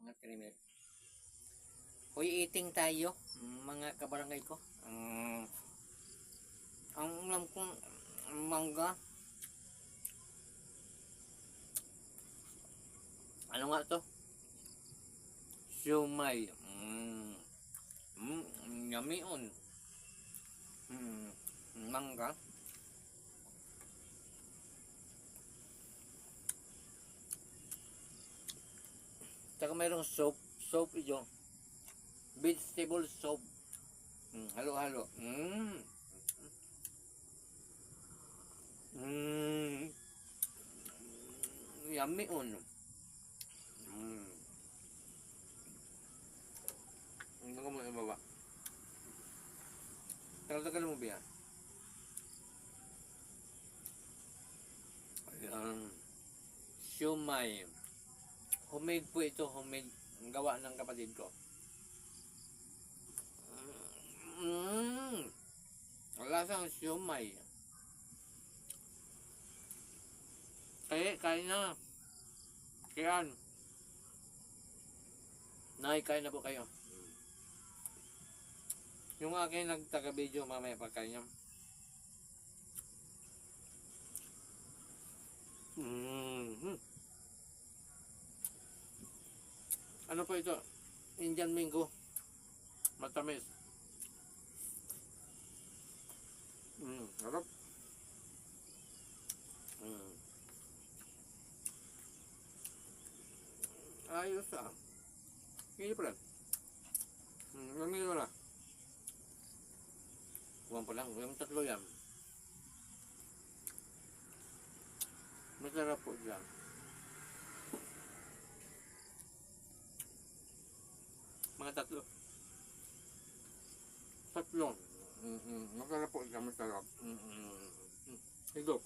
mga kriminal. Hoy, eating tayo, mga kabarangay ko. Ang alam kong mangga. Ano nga to? Siomay. Yummy on. Mangga. Tsaka mayroong soup. Soup ito. Vegetable soup. Halo-halo. Yummy on. Ano ka mo ibaba? Tagal-tagal mo ba yan? Ayan. Siomay. Homemade po ito. Homemade. Gawa ng kapatid ko. Lasang siomay. Kain na. Kayan. Kain na po kayo. Yung aking nagtaga-video mamaya pagkain niya. Ano po ito? Indian mango. Matamis. Harap. Ayos ah. Hindi pa lang. Nangin mo na. Huwag pa lang. Yung tatlo yan. Masarap po dyan. Mga tatlo. Tatlo. Masarap po dyan. Masarap. Ito.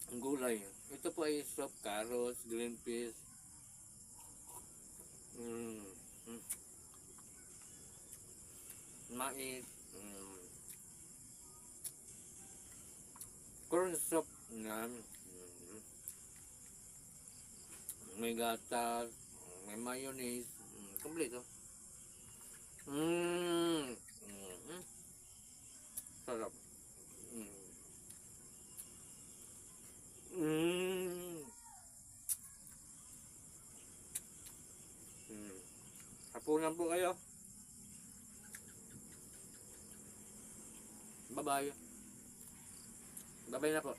Ang gulay. Ito po ay soup, carrots, green peas. Mais. Corn soup na. May gatas, may mayonnaise. Kompleto. Sarap. Hapunan po kayo. Bye-bye. Bye-bye na po.